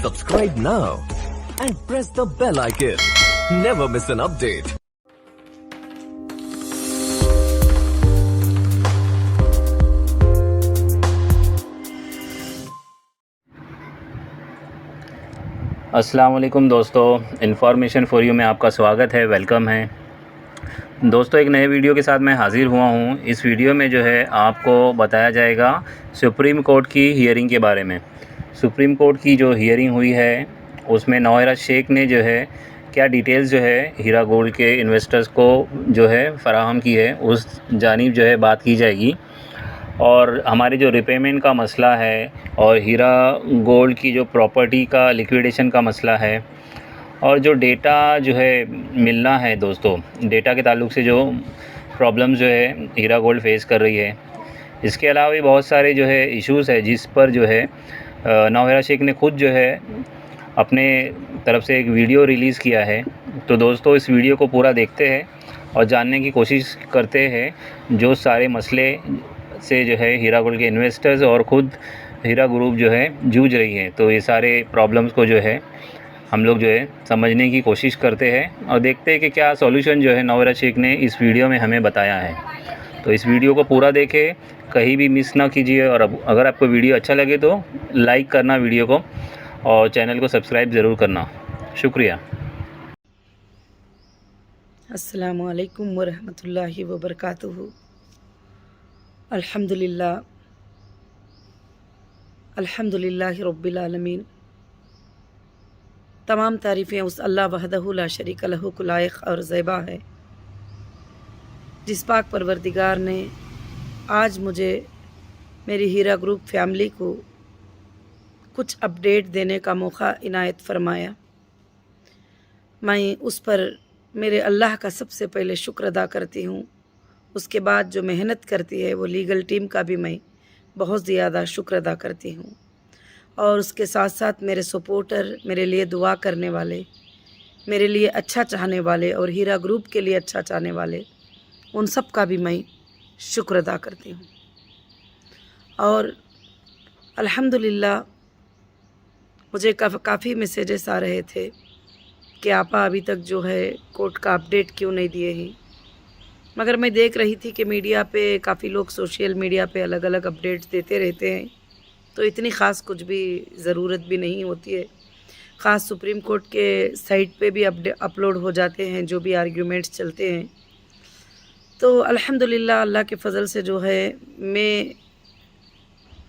Subscribe now and press the bell icon. Never miss an update. अस्सलाम वालेकुम दोस्तों, information for you में आपका स्वागत है, वेलकम है दोस्तों। एक नए वीडियो के साथ मैं हाज़िर हुआ हूँ। इस वीडियो में जो है आपको बताया जाएगा सुप्रीम कोर्ट की हियरिंग के बारे में। सुप्रीम कोर्ट की जो हियरिंग हुई है उसमें नौहरा शेख ने जो है क्या डिटेल्स जो है हीरा गोल्ड के इन्वेस्टर्स को जो है फ़राहम की है, उस जानिब जो है बात की जाएगी। और हमारे जो रिपेमेंट का मसला है और हीरा गोल्ड की जो प्रॉपर्टी का लिक्विडेशन का मसला है और जो डेटा जो है मिलना है दोस्तों, डेटा के ताल्लुक से जो प्रॉब्लम्स जो है हीरा गोल्ड फेस कर रही है, इसके अलावा भी बहुत सारे जो है इश्यूज़ है जिस पर जो है नौहरा शेख ने खुद जो है अपने तरफ से एक वीडियो रिलीज़ किया है। तो दोस्तों इस वीडियो को पूरा देखते हैं और जानने की कोशिश करते हैं जो सारे मसले से जो है हीरा गोल्ड के इन्वेस्टर्स और ख़ुद हीरा ग्रुप जो है जूझ रही है। तो ये सारे प्रॉब्लम्स को जो है हम लोग जो है समझने की कोशिश करते हैं और देखते हैं कि क्या सॉल्यूशन जो है नौहरा शेख ने इस वीडियो में हमें बताया है। तो इस वीडियो को पूरा देखें, कहीं भी मिस ना कीजिए। और अगर आपको वीडियो अच्छा लगे तो लाइक करना वीडियो को और चैनल को सब्सक्राइब ज़रूर करना। शुक्रिया। अस्सलामु अलैकुम वरहमतुल्लाहि वबरकातुहू। अल्हम्दुलिल्लाह अल्हम्दुलिल्लाहि रब्बिल आलमीन। तमाम तारीफ़ें उस अल्लाह वहदहू ला शरीक लहू को लायक और ज़ैबा है, जिस पाक परवरदिगार ने आज मुझे मेरी हीरा ग्रुप फैमिली को कुछ अपडेट देने का मौका इनायत फरमाया। मैं उस पर मेरे अल्लाह का सबसे पहले शुक्र अदा करती हूँ। उसके बाद जो मेहनत करती है वो लीगल टीम का भी मैं बहुत ज़्यादा शुक्र अदा करती हूँ। और उसके साथ साथ मेरे सपोर्टर, मेरे लिए दुआ करने वाले, मेरे लिए अच्छा चाहने वाले और हीरा ग्रुप के लिए अच्छा चाहने वाले, उन सब का भी मैं शुक्र अदा करती हूँ। और अल्हम्दुलिल्लाह मुझे काफ़ी मैसेजेस आ रहे थे कि आपा अभी तक जो है कोर्ट का अपडेट क्यों नहीं दिए ही। मगर मैं देख रही थी कि मीडिया पे काफ़ी लोग सोशल मीडिया पे अलग अलग अपडेट्स देते रहते हैं, तो इतनी ख़ास कुछ भी ज़रूरत भी नहीं होती है। ख़ास सुप्रीम कोर्ट के साइट पे भी अपलोड हो जाते हैं जो भी आर्ग्यूमेंट्स चलते हैं। तो अल्हम्दुलिल्लाह अल्लाह के फ़ज़ल से जो है मई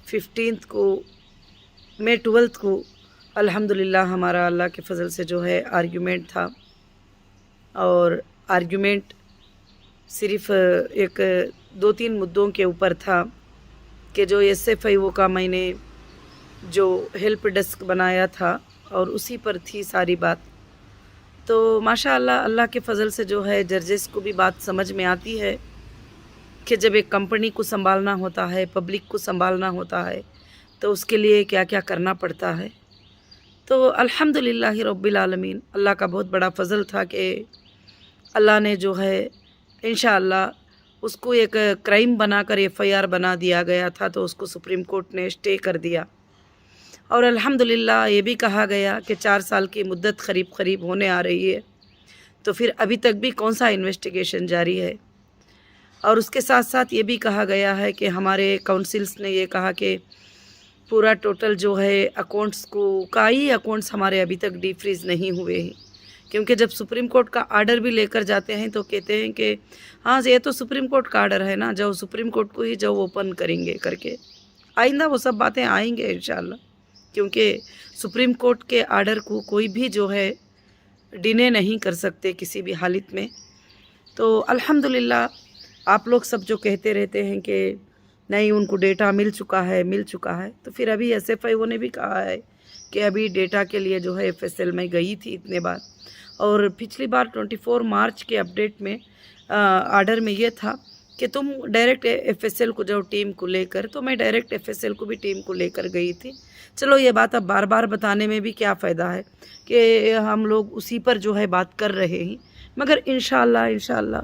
12 को अल्हम्दुलिल्लाह हमारा अल्लाह के फ़ज़ल से जो है आर्ग्यूमेंट था। और आर्ग्यूमेंट सिर्फ़ एक 2-3 मुद्दों के ऊपर था कि जो SFIO का मैंने जो हेल्प डेस्क बनाया था और उसी पर थी सारी बात। तो माशाअल्लाह अल्लाह के फ़ज़ल से जो है जजेस को भी बात समझ में आती है कि जब एक कंपनी को संभालना होता है, पब्लिक को संभालना होता है, तो उसके लिए क्या क्या करना पड़ता है। तो अल्हम्दुलिल्लाहि रब्बिल आलमीन, अल्लाह का बहुत बड़ा फ़ज़ल था कि अल्लाह ने जो है इंशाअल्लाह उसको एक क्राइम बनाकर FIR बना दिया गया था, तो उसको सुप्रीम कोर्ट ने स्टे कर दिया। और अल्हम्दुलिल्लाह ये भी कहा गया कि 4 साल की मुद्दत क़रीब होने आ रही है, तो फिर अभी तक भी कौन सा इन्वेस्टिगेशन जारी है। और उसके साथ साथ ये भी कहा गया है कि हमारे काउंसिल्स ने ये कहा कि पूरा टोटल जो है अकाउंट्स को कई अकाउंट्स हमारे अभी तक डीफ्रीज़ नहीं हुए हैं, क्योंकि जब सुप्रीम कोर्ट का आर्डर भी लेकर जाते हैं तो कहते हैं कि हाँ ये तो सुप्रीम कोर्ट का आर्डर है ना, जाओ सुप्रीम कोर्ट को ही जाओ ओपन करेंगे करके। आइंदा वो सब बातें आएंगे इंशाल्लाह, क्योंकि सुप्रीम कोर्ट के आर्डर को कोई भी जो है डिने नहीं कर सकते किसी भी हालत में। तो अल्हम्दुलिल्लाह आप लोग सब जो कहते रहते हैं कि नहीं उनको डेटा मिल चुका है, तो फिर अभी SFIO ने भी कहा है कि अभी डेटा के लिए जो है FSL में गई थी इतने बार। और पिछली बार 24 मार्च के अपडेट में आर्डर में ये था कि तुम डायरेक्ट FSL को जाओ टीम को लेकर, तो मैं डायरेक्ट FSL को भी टीम को लेकर गई थी। चलो ये बात अब बार बार बताने में भी क्या फ़ायदा है कि हम लोग उसी पर जो है बात कर रहे हैं। मगर इंशाअल्लाह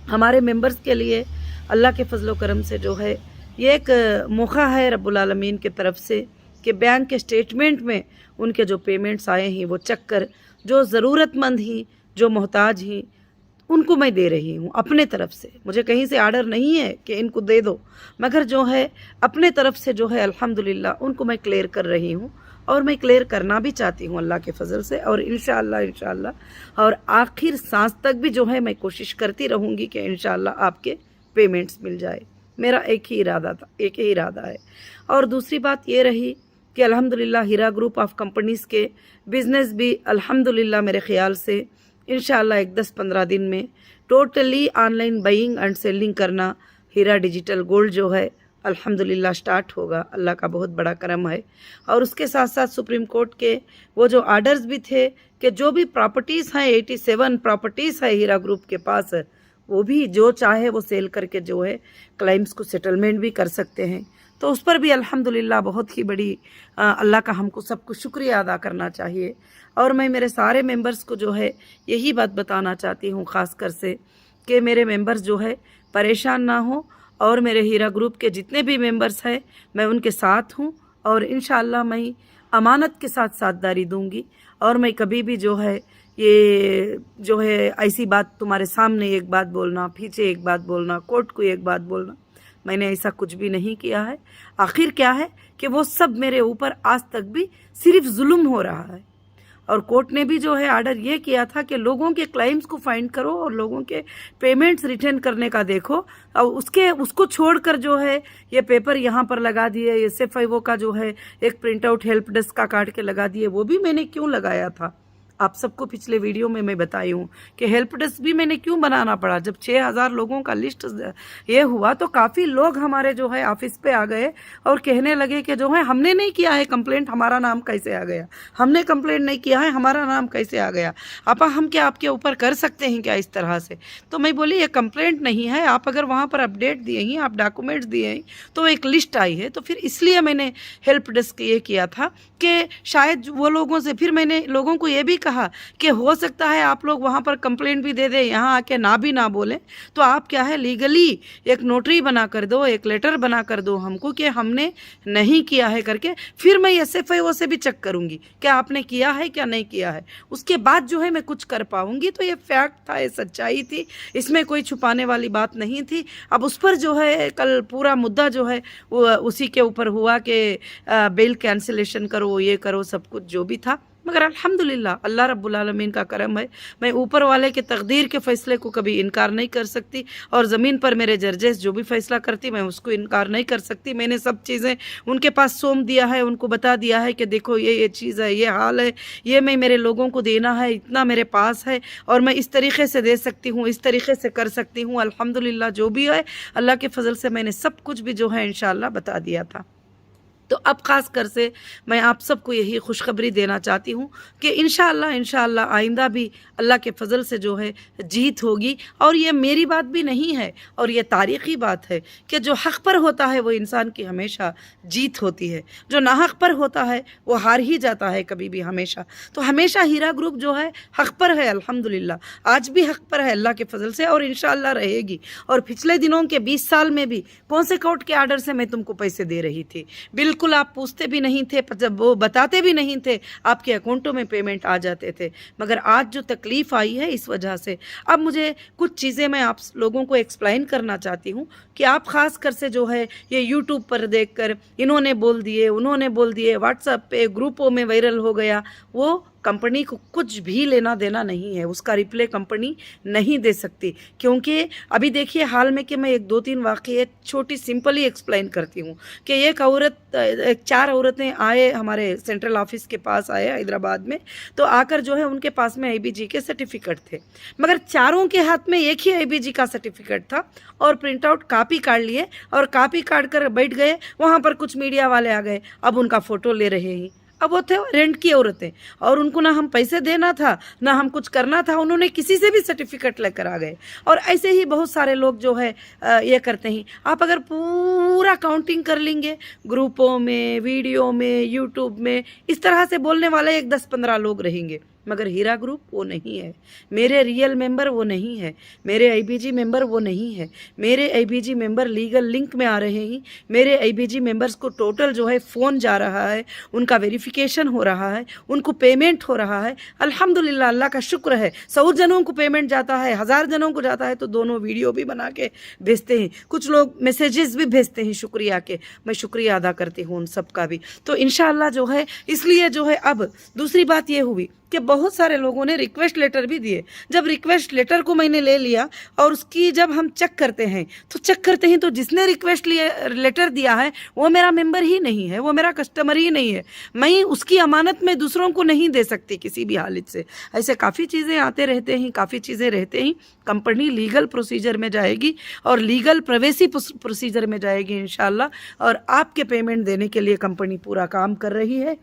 हमारे मेंबर्स के लिए अल्लाह के फजलो करम से जो है ये एक मौका है रब्बुल आलमीन की तरफ से कि बैंक के स्टेटमेंट में उनके जो पेमेंट्स आए हैं वो चेक कर, जो ज़रूरतमंद हैं, जो मोहताज हैं, उनको मैं दे रही हूँ अपने तरफ से। मुझे कहीं से आर्डर नहीं है कि इनको दे दो, मगर जो है अपने तरफ से जो है अल्हम्दुलिल्लाह उनको मैं क्लियर कर रही हूँ, और मैं क्लियर करना भी चाहती हूँ अल्लाह के फजल से। और इंशाअल्लाह और आखिर सांस तक भी जो है मैं कोशिश करती रहूँगी कि इंशाअल्लाह आपके पेमेंट्स मिल जाए। मेरा एक ही इरादा है। और दूसरी बात ये रही कि अल्हम्दुलिल्लाह हीरा ग्रुप ऑफ कंपनीज़ के बिज़नेस भी अल्हम्दुलिल्लाह मेरे ख़्याल से इंशाअल्लाह एक 10-15 दिन में totally online buying and selling करना हीरा डिजिटल गोल्ड जो है अल्हम्दुलिल्लाह स्टार्ट होगा। अल्लाह का बहुत बड़ा करम है। और उसके साथ साथ सुप्रीम कोर्ट के वो जो आर्डर्स भी थे कि जो भी प्रॉपर्टीज़ हैं 87 प्रॉपर्टीज़ है हीरा ग्रुप के पास, वो भी जो चाहे वो सेल करके जो है क्लाइम्स को सेटलमेंट भी कर सकते हैं। तो उस पर भी अल्हम्दुलिल्लाह बहुत ही बड़ी अल्लाह का हमको सबको शुक्रिया अदा करना चाहिए। और मैं मेरे सारे मेंबर्स को जो है यही बात बताना चाहती हूँ ख़ास कर से कि मेरे मेंबर्स जो है परेशान ना हो, और मेरे हीरा ग्रुप के जितने भी मेंबर्स हैं मैं उनके साथ हूँ, और इंशाअल्लाह मैं अमानत के साथ साथदारी दूँगी। और मैं कभी भी जो है ये जो है ऐसी बात तुम्हारे सामने एक बात बोलना, पीछे एक बात बोलना, कोर्ट को एक बात बोलना, मैंने ऐसा कुछ भी नहीं किया है। आखिर क्या है कि वो सब मेरे ऊपर आज तक भी सिर्फ जुल्म हो रहा है। और कोर्ट ने भी जो है आर्डर ये किया था कि लोगों के क्लाइम्स को फाइंड करो और लोगों के पेमेंट्स रिटर्न करने का देखो, और उसको छोड़कर जो है ये पेपर यहाँ पर लगा दिए, SFIO का जो है एक प्रिंट आउट हेल्प डेस्क का काट के लगा दिए। वो भी मैंने क्यों लगाया था आप सबको पिछले वीडियो में मैं बताई हूँ कि हेल्प डेस्क भी मैंने क्यों बनाना पड़ा। जब 6000 लोगों का लिस्ट ये हुआ तो काफ़ी लोग हमारे जो है ऑफिस पे आ गए और कहने लगे कि जो है हमने नहीं किया है कंप्लेंट, हमारा नाम कैसे आ गया, हमने कंप्लेंट नहीं किया है, हमारा नाम कैसे आ गया, आपा हम क्या आपके ऊपर कर सकते हैं क्या इस तरह से। तो मैं बोली ये कंप्लेंट नहीं है, आप अगर वहाँ पर अपडेट दिए हैं, आप डॉक्यूमेंट्स दिए हैं तो एक लिस्ट आई है। तो फिर इसलिए मैंने हेल्प डेस्क ये किया था कि शायद वो लोगों से, फिर मैंने लोगों को ये भी कहा कि हो सकता है आप लोग वहाँ पर कंप्लेंट भी दे दें, यहाँ आके ना भी ना बोलें, तो आप क्या है लीगली एक नोटरी बना कर दो, एक लेटर बना कर दो हमको कि हमने नहीं किया है करके। फिर मैं SFIO से भी चेक करूँगी क्या आपने किया है क्या नहीं किया है, उसके बाद जो है मैं कुछ कर पाऊँगी। तो ये फैक्ट था, ये सच्चाई थी, इसमें कोई छुपाने वाली बात नहीं थी। अब उस पर जो है कल पूरा मुद्दा जो है वो उसी के ऊपर हुआ कि बेल कैंसिलेशन करो, ये करो, सब कुछ जो भी था। मगर अल्हम्दुलिल्लाह अल्लाह रब्बुल आलमीन का करम है, मैं ऊपर वाले के तकदीर के फ़ैसले को कभी इनकार नहीं कर सकती, और ज़मीन पर मेरे जजेस जो भी फ़ैसला करती मैं उसको इनकार नहीं कर सकती। मैंने सब चीज़ें उनके पास सौंप दिया है, उनको बता दिया है कि देखो ये चीज़ है, ये हाल है, ये मैं मेरे लोगों को देना है, इतना मेरे पास है और मैं इस तरीक़े से दे सकती हूँ, इस तरीक़े से कर सकती हूँ। अल्हम्दुलिल्लाह जो भी है अल्लाह के फ़ज़ल से मैंने सब कुछ भी जो है इंशाअल्लाह बता दिया था। तो अब ख़ास कर से मैं आप सबको यही खुशखबरी देना चाहती हूँ कि इंशाअल्लाह आइंदा भी अल्लाह के फ़ज़ल से जो है जीत होगी। और ये मेरी बात भी नहीं है, और ये तारीख़ी बात है कि जो हक़ पर होता है वो इंसान की हमेशा जीत होती है, जो नाहक़ पर होता है वो हार ही जाता है कभी भी हमेशा। तो हमेशा हीरा ग्रुप जो है हक़ पर है, अल्हम्दुलिल्लाह आज भी हक़ पर है अल्लाह के फ़ज़ल से, और इंशाअल्लाह रहेगी। और पिछले दिनों के 20 साल में भी कौन से कोर्ट के आर्डर से मैं तुमको पैसे दे रही थी, बिल्कुल आप पूछते भी नहीं थे, जब वो बताते भी नहीं थे, आपके अकाउंटों में पेमेंट आ जाते थे। मगर आज जो तकलीफ़ आई है इस वजह से अब मुझे कुछ चीज़ें मैं आप लोगों को एक्सप्लेन करना चाहती हूँ कि आप ख़ास कर से जो है ये यूट्यूब पर देखकर इन्होंने बोल दिए, उन्होंने बोल दिए, व्हाट्सएप पे ग्रुपों में वायरल हो गया, वो कंपनी को कुछ भी लेना देना नहीं है, उसका रिप्ले कंपनी नहीं दे सकती। क्योंकि अभी देखिए हाल में कि मैं एक 2-3 वाक़ये छोटी सिंपली एक्सप्लेन करती हूँ कि एक 4 औरतें आए हमारे सेंट्रल ऑफिस के पास आए हैदराबाद में, तो आकर जो है उनके पास में IBG के सर्टिफिकेट थे, मगर चारों के हाथ में एक ही IBG का सर्टिफिकेट था और प्रिंट आउट कापी काट लिए और कापी काट कर बैठ गए। वहाँ पर कुछ मीडिया वाले आ गए, अब उनका फ़ोटो ले रहे हैं। अब वो थे रेंट की औरतें, और उनको ना हम पैसे देना था ना हम कुछ करना था, उन्होंने किसी से भी सर्टिफिकेट लेकर आ गए। और ऐसे ही बहुत सारे लोग जो है ये करते हैं। आप अगर पूरा काउंटिंग कर लेंगे ग्रुपों में, वीडियो में, यूट्यूब में, इस तरह से बोलने वाले एक 10-15 लोग रहेंगे, मगर हीरा ग्रुप वो नहीं है, मेरे रियल मेंबर वो नहीं है, मेरे आईबीजी मेंबर वो नहीं है। मेरे आईबीजी मेंबर लीगल लिंक में आ रहे हैं, मेरे आईबीजी मेंबर्स को टोटल जो है फ़ोन जा रहा है, उनका वेरिफिकेशन हो रहा है, उनको पेमेंट हो रहा है। अल्हम्दुलिल्लाह, अल्लाह का शुक्र है। 100 जनों को पेमेंट जाता है, 1000 जनों को जाता है तो दोनों वीडियो भी बना के भेजते हैं, कुछ लोग मैसेजेस भी भेजते हैं शुक्रिया के। मैं शुक्रिया अदा करती हूँ उन सब का भी। तो इंशाअल्लाह जो है, इसलिए जो है अब दूसरी बात ये हुई कि बहुत सारे लोगों ने रिक्वेस्ट लेटर भी दिए। जब रिक्वेस्ट लेटर को मैंने ले लिया और उसकी जब हम चेक करते हैं तो जिसने रिक्वेस्ट लेटर दिया है वो मेरा मेंबर ही नहीं है, वो मेरा कस्टमर ही नहीं है। मैं उसकी अमानत में दूसरों को नहीं दे सकती किसी भी हालत से। ऐसे काफ़ी चीज़ें आते रहते हैं, काफ़ी चीज़ें रहते हैं। कंपनी लीगल प्रोसीजर में जाएगी और लीगल प्राइवेसी प्रोसीजर में जाएगी इंशाल्लाह, और आपके पेमेंट देने के लिए कंपनी पूरा काम कर रही है।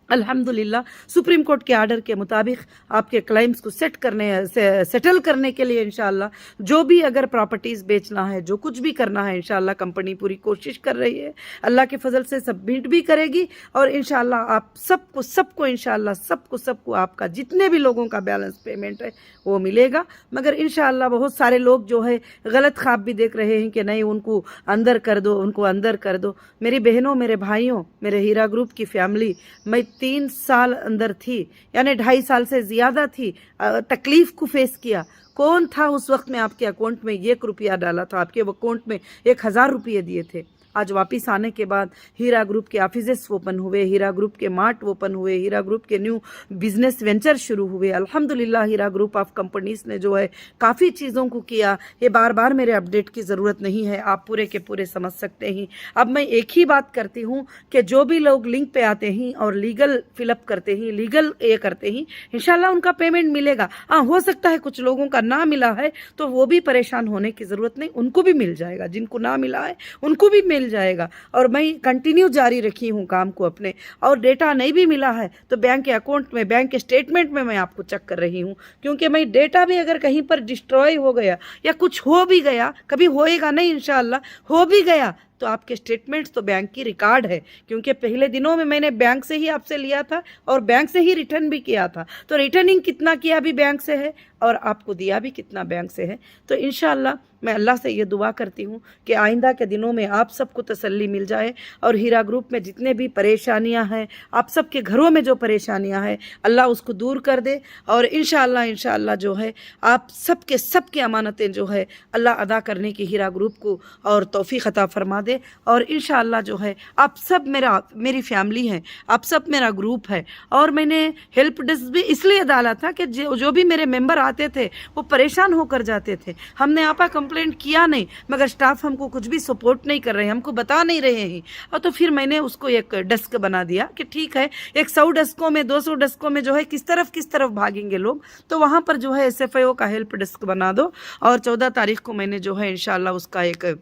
अल्हम्दुलिल्लाह, सुप्रीम कोर्ट के आर्डर के मुताबिक आपके क्लेम्स को सेटल करने के लिए इंशाल्लाह जो भी अगर प्रॉपर्टीज़ बेचना है, जो कुछ भी करना है, इंशाल्लाह कंपनी पूरी कोशिश कर रही है। अल्लाह के फजल से सबमिट भी करेगी और इंशाल्लाह आप सबको इंशाल्लाह सबको आपका जितने भी लोगों का बैलेंस पेमेंट है वो मिलेगा। मगर इंशाल्लाह बहुत सारे लोग जो है गलत ख्वाब भी देख रहे हैं कि नहीं उनको अंदर कर दो, उनको अंदर कर दो। मेरी बहनों, मेरे भाइयों, मेरे हीरा ग्रुप की फैमिली, मैं 3 साल अंदर थी, यानी 2.5 साल से ज़्यादा थी, तकलीफ़ को फेस किया। कौन था उस वक्त में आपके अकाउंट में 1 रुपया डाला था, आपके अकाउंट में 1000 रुपये दिए थे। आज वापस आने के बाद हीरा ग्रुप के ऑफिसेस ओपन हुए, हीरा ग्रुप के मार्ट ओपन हुए, हीरा ग्रुप के न्यू बिजनेस वेंचर शुरू हुए। अल्हम्दुलिल्लाह, हीरा ग्रुप ऑफ कंपनीज ने जो है काफ़ी चीज़ों को किया। ये बार बार मेरे अपडेट की ज़रूरत नहीं है, आप पूरे के पूरे समझ सकते हैं। अब मैं एक ही बात करती हूँ कि जो भी लोग लिंक पे आते हैं और लीगल फिलअप करते हैं, लीगल ये करते हैं, इंशाल्लाह उनका पेमेंट मिलेगा। हाँ, हो सकता है कुछ लोगों का ना मिला है तो वो भी परेशान होने की ज़रूरत नहीं, उनको भी मिल जाएगा। जिनको ना मिला है उनको भी मिल जाएगा। और मैं कंटिन्यू जारी रखी हूँ काम को अपने। और डेटा नहीं भी मिला है तो बैंक के अकाउंट में, बैंक के स्टेटमेंट में मैं आपको चेक कर रही हूँ, क्योंकि मैं डेटा भी अगर कहीं पर डिस्ट्रॉय हो गया या कुछ हो भी गया, कभी होएगा नहीं इंशाल्लाह, हो भी गया तो आपके स्टेटमेंट्स तो बैंक की रिकॉर्ड है, क्योंकि पहले दिनों में मैंने बैंक से ही आपसे लिया था और बैंक से ही रिटर्न भी किया था। तो रिटर्निंग कितना किया भी बैंक से है और आपको दिया भी कितना बैंक से है। तो इंशाल्लाह मैं अल्लाह से ये दुआ करती हूँ कि आइंदा के दिनों में आप सबको तसल्ली मिल जाए और हीरा ग्रुप में जितने भी परेशानियाँ हैं, आप सबके घरों में जो परेशानियाँ हैं, अल्लाह उसको दूर कर दे। और इंशाल्लाह जो है आप सबके अमानतें जो है अल्लाह अदा करने की हीरा ग्रुप को और तौफीक अता फरमा दे। और इंशाल्लाह जो है आप सब मेरी फैमिली है, आप सब मेरा ग्रुप है। और मैंने हेल्प डेस्क भी इसलिए डाला था कि जो भी मेरे मेंबर आते थे वो परेशान होकर जाते थे। हमने आपा कंप्लेंट किया नहीं, मगर स्टाफ हमको कुछ भी सपोर्ट नहीं कर रहे हैं, हमको बता नहीं रहे हैं। और तो फिर मैंने उसको एक डेस्क बना दिया कि ठीक है, 100 डेस्कों में 200 डेस्कों में जो है किस तरफ भागेंगे लोग, तो वहाँ पर जो है SFIO का हेल्प डेस्क बना दो। और 14 तारीख को मैंने जो है इंशाल्लाह उसका एक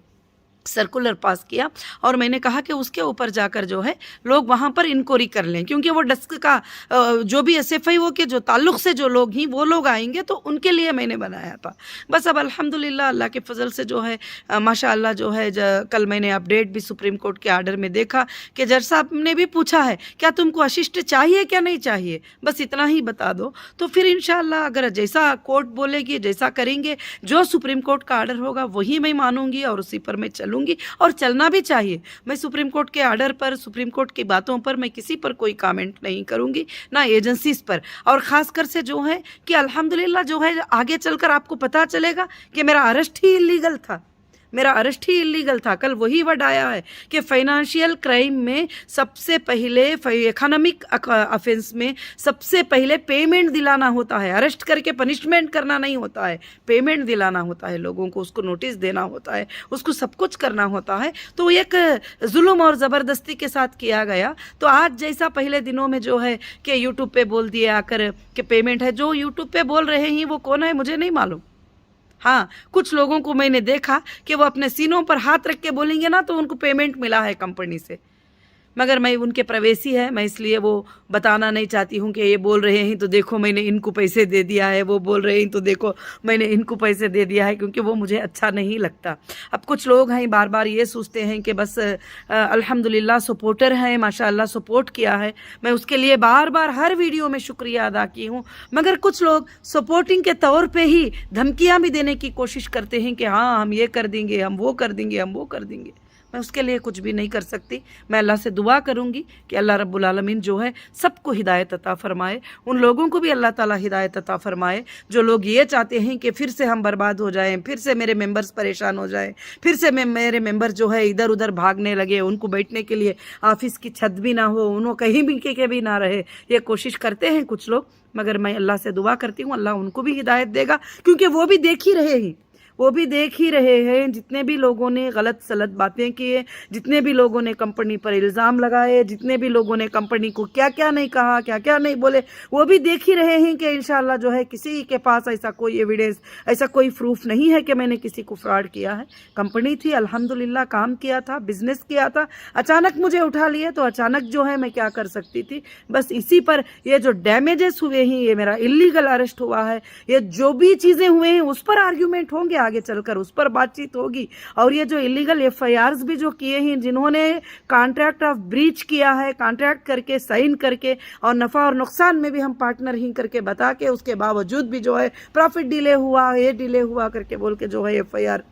सर्कुलर पास किया और मैंने कहा कि उसके ऊपर जाकर जो है लोग वहाँ पर इंक्वायरी कर लें, क्योंकि वो डेस्क का जो भी SFIO के जो ताल्लुक़ से जो लोग हैं वो लोग आएंगे, तो उनके लिए मैंने बनाया था। बस अब अल्हम्दुलिल्लाह अल्लाह के फजल से जो है माशाअल्लाह जो है कल मैंने अपडेट भी सुप्रीम कोर्ट के आर्डर में देखा कि जज साहब ने भी पूछा है क्या तुमको असिस्ट चाहिए क्या नहीं चाहिए, बस इतना ही बता दो। तो फिर इंशाअल्लाह अगर जैसा कोर्ट बोलेगी, जैसा करेंगे, जो सुप्रीम कोर्ट का आर्डर होगा वही मैं मानूंगी और उसी पर मैं चलूँगी और चलना भी चाहिए। मैं सुप्रीम कोर्ट के आर्डर पर, सुप्रीम कोर्ट की बातों पर मैं किसी पर कोई कमेंट नहीं करूंगी, ना एजेंसीज पर। और ख़ासकर से जो है कि अल्हम्दुलिल्लाह जो है आगे चलकर आपको पता चलेगा कि मेरा अरेस्ट ही इलीगल था, मेरा अरेस्ट ही इलीगल था। कल वही वर्ड आया है कि फाइनेंशियल क्राइम में सबसे पहले, इकोनॉमिक ऑफेंस में सबसे पहले पेमेंट दिलाना होता है, अरेस्ट करके पनिशमेंट करना नहीं होता है, पेमेंट दिलाना होता है लोगों को, उसको नोटिस देना होता है, उसको सब कुछ करना होता है। तो एक जुल्म और ज़बरदस्ती के साथ किया गया। तो आज जैसा पहले दिनों में जो है कि यूट्यूब पे बोल दिया आकर कि पेमेंट है, जो यूट्यूब पे बोल रहे हैं वो कौन है मुझे नहीं मालूम। हाँ, कुछ लोगों को मैंने देखा कि वो अपने सीनों पर हाथ रख के बोलेंगे ना तो उनको पेमेंट मिला है कंपनी से। मगर मैं उनके प्रवेशी है, मैं इसलिए वो बताना नहीं चाहती हूँ कि ये बोल रहे हैं तो देखो मैंने इनको पैसे दे दिया है, वो बोल रहे हैं तो देखो मैंने इनको पैसे दे दिया है, क्योंकि वो मुझे अच्छा नहीं लगता। अब कुछ लोग हैं बार बार ये सोचते हैं कि बस अल्हम्दुलिल्लाह सपोर्टर हैं, माशाअल्लाह सपोर्ट किया है, मैं उसके लिए बार बार हर वीडियो में शुक्रिया अदा की हूँ। मगर कुछ लोग सपोर्टिंग के तौर पे ही धमकियाँ भी देने की कोशिश करते हैं कि हाँ हम ये कर देंगे, हम वो कर देंगे, हम वो कर देंगे। मैं उसके लिए कुछ भी नहीं कर सकती। मैं अल्लाह से दुआ करूंगी कि अल्लाह रब्बुल आलमीन जो है सबको हिदायत अता फरमाए, उन लोगों को भी अल्लाह ताला हिदायत अता फरमाए जो लोग ये चाहते हैं कि फिर से हम बर्बाद हो जाएं, फिर से मेरे मेंबर्स परेशान हो जाएं, फिर से मेरे मेंबर जो है इधर उधर भागने लगे, उनको बैठने के लिए ऑफिस की छत भी ना हो, उनको कहीं भी के भी ना रहे, ये कोशिश करते हैं कुछ लोग। मगर मैं अल्लाह से दुआ करती हूँ अल्लाह उनको भी हिदायत देगा, क्योंकि वो भी देख ही रहे हैं, वो भी देख ही रहे हैं जितने भी लोगों ने गलत सलत बातें किए, जितने भी लोगों ने कंपनी पर इल्ज़ाम लगाए, जितने भी लोगों ने कंपनी को क्या क्या नहीं कहा, क्या क्या नहीं बोले, वो भी देख ही रहे हैं कि इंशाल्लाह जो है किसी के पास ऐसा कोई एविडेंस, ऐसा कोई प्रूफ नहीं है कि मैंने किसी को फ्रॉड किया है। कंपनी थी, अल्हम्दुलिल्लाह काम किया था, बिजनेस किया था, अचानक मुझे उठा लिए तो अचानक जो है मैं क्या कर सकती थी। बस इसी पर ये जो डैमेजेस हुए हैं, ये मेरा इलीगल अरेस्ट हुआ है, ये जो भी चीज़ें हुए हैं उस पर आर्ग्यूमेंट होंगे, आगे चलकर उस पर बातचीत होगी। और ये जो इलीगल एफआईआर्स भी जो किए हैं, जिन्होंने कॉन्ट्रैक्ट ऑफ ब्रीच किया है, कॉन्ट्रैक्ट करके साइन करके और नफा और नुकसान में भी हम पार्टनर ही करके बता के उसके बावजूद भी जो है प्रॉफिट डिले हुआ, ये डिले हुआ करके बोल के जो है एफआईआर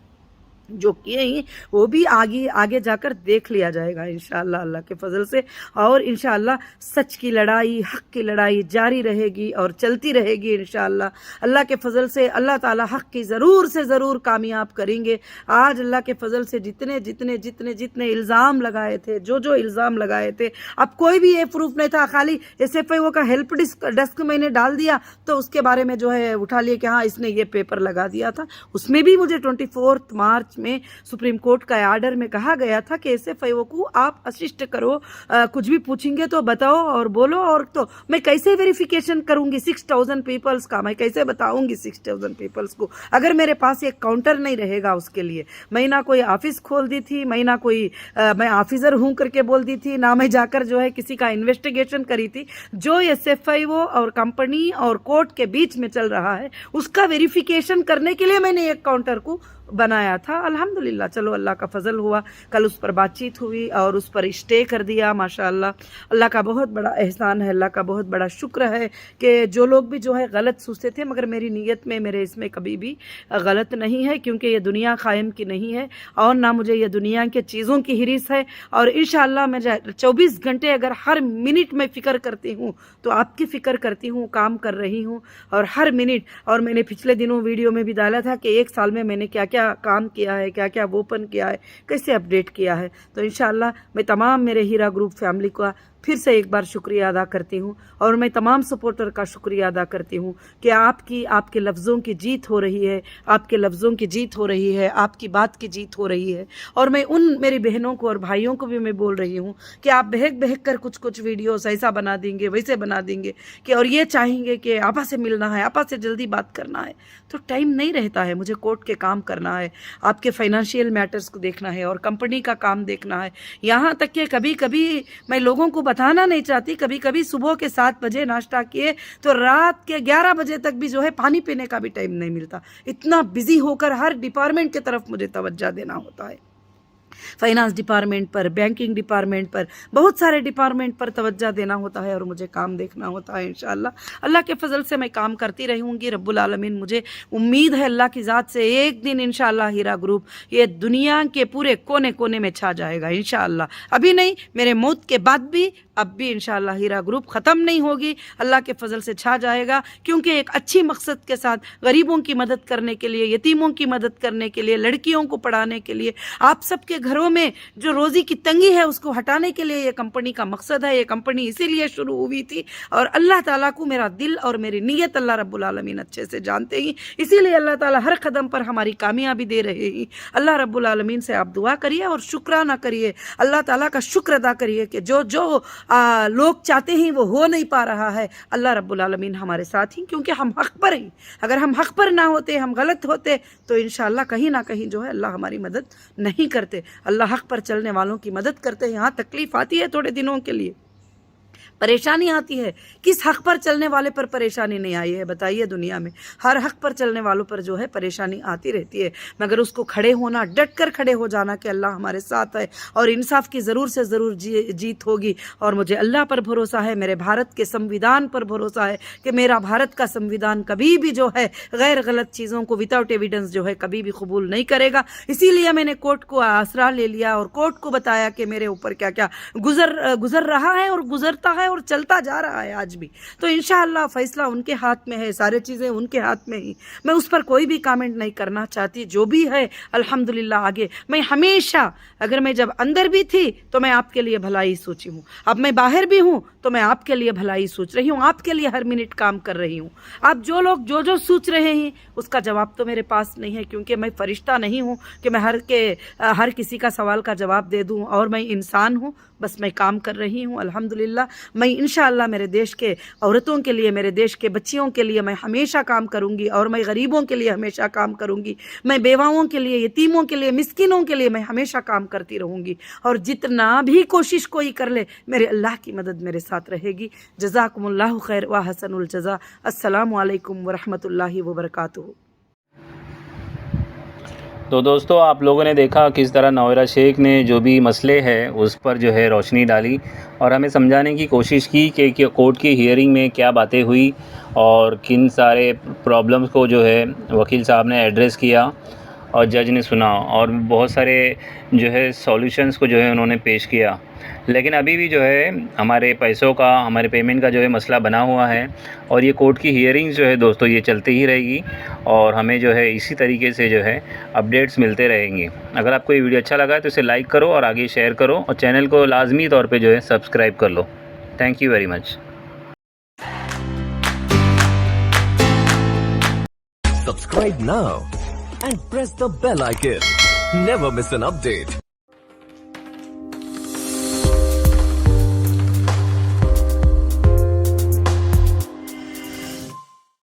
जो किए हैं वो भी आगे जाकर देख लिया जाएगा इंशाअल्लाह अल्लाह के फजल से। और इंशाअल्लाह सच की लड़ाई, हक की लड़ाई जारी रहेगी और चलती रहेगी इंशाअल्लाह अल्लाह के फजल से। अल्लाह ताला हक की ज़रूर से ज़रूर कामयाब करेंगे। आज अल्लाह के फजल से जितने जितने जितने जितने इल्ज़ाम लगाए थे, जो इल्ज़ाम लगाए थे, अब कोई भी ये प्रूफ नहीं था, खाली SFIO का हेल्प डेस्क मैंने डाल दिया तो उसके बारे में जो है उठा लिए कि हाँ इसने ये पेपर लगा दिया था। उसमें भी मुझे 24 मार्च में सुप्रीम कोर्ट का आर्डर में कहा गया था कि SFIO को आप असिस्ट करो, कुछ भी पूछेंगे तो बताओ और बोलो, और तो मैं कैसे वेरिफिकेशन करूंगी 6000 पीपल्स का, मैं कैसे बताऊंगी 6000 पीपल्स को अगर मेरे पास एक काउंटर नहीं रहेगा। उसके लिए मैं ना कोई ऑफिस खोल दी थी, मैं ना कोई मैं ऑफिसर हूं करके बोल दी थी, ना मैं जाकर जो है किसी का इन्वेस्टिगेशन करी थी। जो SFIO और कंपनी और कोर्ट के बीच में चल रहा है उसका वेरिफिकेशन करने के लिए मैंने एक काउंटर को बनाया था। अल्हम्दुलिल्लाह चलो अल्लाह का फजल हुआ, कल उस पर बातचीत हुई और उस पर स्टे कर दिया। माशाअल्लाह अल्लाह का बहुत बड़ा एहसान है, अल्लाह का बहुत बड़ा शुक्र है कि जो लोग भी जो है गलत सोचते थे, मगर मेरी नीयत में, मेरे इसमें कभी भी गलत नहीं है, क्योंकि ये दुनिया कायम की नहीं है और ना मुझे ये दुनिया के चीज़ों की हिरिस है। और इंशाअल्लाह मैं 24 घंटे अगर हर मिनट में फ़िक्र करती हूँ तो आपकी फ़िक्र करती हूँ, काम कर रही हूँ और हर मिनट। और मैंने पिछले दिनों वीडियो में भी डाला था कि 1 साल में मैंने क्या क्या काम किया है, क्या क्या ओपन किया है, कैसे अपडेट किया है। तो इंशाअल्लाह मैं तमाम मेरे हीरा ग्रुप फैमिली का फिर से एक बार शुक्रिया अदा करती हूँ और मैं तमाम सपोर्टर का शुक्रिया अदा करती हूँ कि आपके लफ्ज़ों की जीत हो रही है, आपके लफ्ज़ों की जीत हो रही है, आपकी बात की जीत हो रही है। और मैं उन मेरी बहनों को और भाइयों को भी मैं बोल रही हूँ कि आप बहक बहक कर कुछ वीडियोस ऐसा बना देंगे, वैसे बना देंगे कि और ये चाहेंगे कि आपा से मिलना है, आपा से जल्दी बात करना है, तो टाइम नहीं रहता है। मुझे कोर्ट के काम करना है, आपके फाइनेंशियल मैटर्स को देखना है और कंपनी का काम देखना है। यहाँ तक कि कभी कभी मैं लोगों को बताना नहीं चाहती, कभी कभी सुबह के 7 बजे नाश्ता किए तो रात के 11 बजे तक भी जो है पानी पीने का भी टाइम नहीं मिलता। इतना बिजी होकर हर डिपार्टमेंट की तरफ मुझे तवज्जो देना होता है, फाइनेंस डिपार्टमेंट पर, बैंकिंग डिपार्टमेंट पर, बहुत सारे डिपार्टमेंट पर तवज्जो देना होता है और मुझे काम देखना होता है। इंशाअल्लाह अल्लाह के फजल से मैं काम करती रहूँगी। रब्बुल आलमीन, मुझे उम्मीद है अल्लाह की ज़ात से एक दिन इंशाअल्लाह हीरा ग्रुप ये दुनिया के पूरे कोने कोने में छा जाएगा इंशाअल्लाह। अभी नहीं, मेरे मौत के बाद भी, अब भी इंशाअल्लाह हीरा ग्रुप ख़त्म नहीं होगी, अल्लाह के फजल से छा जाएगा। क्योंकि एक अच्छी मकसद के साथ गरीबों की मदद करने के लिए, यतीमों की मदद करने के लिए, लड़कियों को पढ़ाने के लिए, आप सबके घरों में जो रोज़ी की तंगी है उसको हटाने के लिए ये कंपनी का मकसद है। ये कंपनी इसीलिए शुरू हुई थी और अल्लाह ताला को मेरा दिल और मेरी नीयत अल्लाह रब्बुल आलमीन अच्छे से जानते हैं, इसीलिए अल्लाह ताला हर कदम पर हमारी कामयाबी दे रहे हैं। अल्लाह रब्बुल आलमीन से आप दुआ करिए और शुक्राना करिए, अल्लाह ताला का शुक्र अदा करिए कि जो लोग चाहते हैं वो हो नहीं पा रहा है, अल्लाह रब्बुल आलमीन हमारे साथ ही, क्योंकि हम हक़ पर हैं। अगर हम हक़ पर ना होते, हम गलत होते, तो इंशाअल्लाह कहीं ना कहीं जो है अल्लाह हमारी मदद नहीं करते। अल्लाह हक़ पर चलने वालों की मदद करते हैं। यहाँ तकलीफ़ आती है थोड़े दिनों के लिए, परेशानी आती है, किस हक़ पर चलने वाले पर परेशानी नहीं आई है बताइए? दुनिया में हर हक़ पर चलने वालों पर जो है परेशानी आती रहती है, मगर उसको खड़े होना, डट कर खड़े हो जाना कि अल्लाह हमारे साथ है और इंसाफ की ज़रूर से ज़रूर जीत होगी। और मुझे अल्लाह पर भरोसा है, मेरे भारत के संविधान पर भरोसा है कि मेरा भारत का संविधान कभी भी जो है गैर गलत चीज़ों को विदाउट एविडेंस जो है कभी भी कबूल नहीं करेगा। इसीलिए मैंने कोर्ट को आसरा ले लिया और कोर्ट को बताया कि मेरे ऊपर क्या क्या गुजर रहा है और गुजरता है और चलता जा रहा है आज भी। तो इंशाअल्लाह फैसला उनके हाथ में है, सारे चीज़ें उनके हाथ में ही। मैं उस पर कोई भी कमेंट नहीं करना चाहती। जो भी है अल्हम्दुलिल्लाह, आगे मैं हमेशा, अगर मैं जब अंदर भी थी तो मैं आपके लिए भलाई सोची हूँ, अब मैं बाहर भी हूँ तो मैं आपके लिए भलाई सोच रही हूँ, आपके लिए हर मिनट काम कर रही हूँ। आप जो लोग जो सोच रहे हैं उसका जवाब तो मेरे पास नहीं है, क्योंकि मैं फरिश्ता नहीं हूँ कि मैं हर किसी का सवाल का जवाब दे दूँ, और मैं इंसान हूँ, बस मैं काम कर रही हूँ अल्हम्दुलिल्लाह। मैं इंशाअल्लाह मेरे देश के औरतों के लिए, मेरे देश के बच्चियों के लिए मैं हमेशा काम करूँगी, और मैं गरीबों के लिए हमेशा काम करूँगी, मैं बेवाओं के लिए, यतीमों के लिए, मिस्किनों के लिए मैं हमेशा काम करती रहूँगी। और जितना भी कोशिश कोई कर ले, मेरे अल्लाह की मदद मेरे साथ रहेगी। जज़ाकुमुल्लाहु खैर व हसनुल जज़ा। अस्सलामु अलैकुम व रहमतुल्लाहि व बरकातुहू। तो दोस्तों, आप लोगों ने देखा किस तरह नौरा शेख ने जो भी मसले हैं उस पर जो है रोशनी डाली और हमें समझाने की कोशिश की कि कोर्ट की हियरिंग में क्या बातें हुई और किन सारे प्रॉब्लम्स को जो है वकील साहब ने एड्रेस किया और जज ने सुना, और बहुत सारे जो है सॉल्यूशंस को जो है उन्होंने पेश किया। लेकिन अभी भी जो है हमारे पैसों का, हमारे पेमेंट का जो है मसला बना हुआ है, और ये कोर्ट की हियरिंग्स जो है दोस्तों ये चलती ही रहेगी और हमें जो है इसी तरीके से जो है अपडेट्स मिलते रहेंगे। अगर आपको ये वीडियो अच्छा लगा है तो इसे लाइक करो और आगे शेयर करो, और चैनल को लाजमी तौर पे जो है सब्सक्राइब कर लो। Thank you very much. Subscribe now and press the bell icon. Never miss an update.